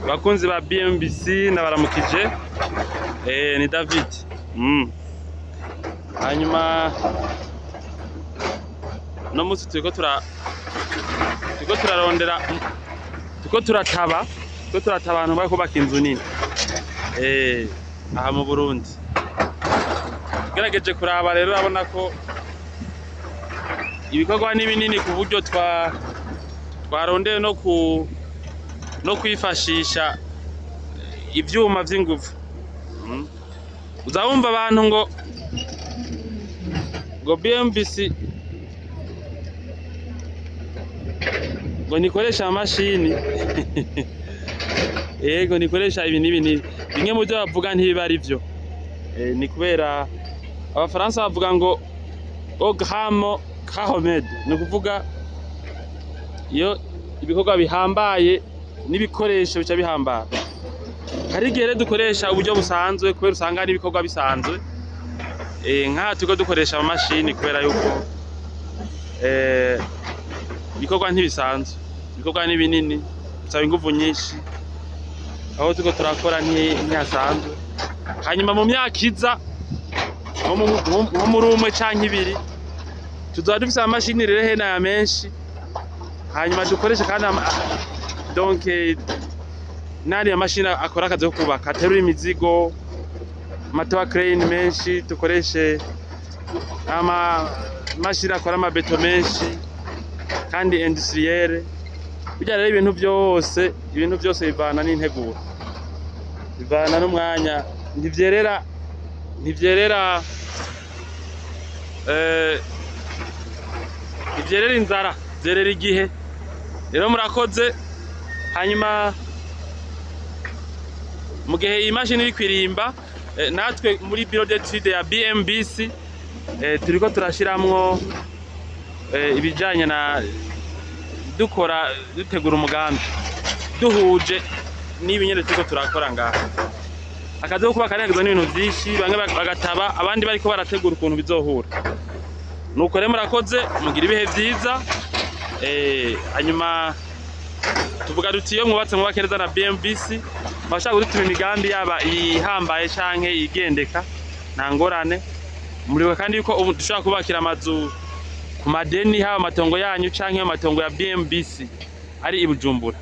bakunzi ba BMBC nabaramukije. Ni David. Hanyuma no musi turiko turarondera turiko turataba abantu bari kubaka inzu nini aha mu Burundi. Gerageje kuraba rero urabona ko ibikorwa ni binini ku buryo twarondeye no kwifashisha ivyuma vy'inguvu. Uzabumva abantu ngo BMBC ngo nikoresha amamachine yego nikoresha ibi n'ibinini bimwe mu byo bavuga ntibiba ari byo. Ni kubera abafaransa bavuga ngo ogamo kahomed, ni ukuvuga iyo ibikorwa bihambaye n'ibikoresho bica bihambara. Hari igihe rero dukoresha uburyo busanzwe kubera usanga ari ibikorwa bisanzwe, nk'aha turiko dukoresha amamachine kubera yuko ibikorwa ntibisanzwe, ibikorwa ni binini bisaba inguvu nyinshi, aho turiko turakora ntihasanzwe. Hanyuma mu myaka iza nko muri umwe canke ibiri tuzoba dufise amamachine rero henaya menshi, hanyuma dukoreshe kandi donc nari amamachine akora akazi ko kubaka, aterura imizigo, amatowa crane menshi, dukoreshe amamachine akora amabeto menshi kandi industriel. Burya rero ibintu byose bivana n'integuro, bivana n'umwanya, ntivyerera inzara, vyerera igihe. Rero murakoze. Hanyuma mu gihe iyi mashini iri kwirimba, natwe muri bureau d'étude ya BMBC turiko turashiramwo ibijanye na dutegura umugambi duhuje n'ibi nyene turiko turakora ngaha. Akazi ko kubaka nagizwe n'ibintu vyinshi, bamwe bagataba, abandi bariko barategura ukuntu bizohura. Nuko rero murakoze, mugira ibihe vyiza. Hanyuma tuvuga duti iyo mwubatse neza na BMBC bashaka gutuma imigambi yaba ihambaye canke igendeka nta ngorane. Muriwe kandi yuko dushobora kubakira amazu ku madeni, haba amatongo yanyu canke amatongo ya BMBC ari i Bujumbura.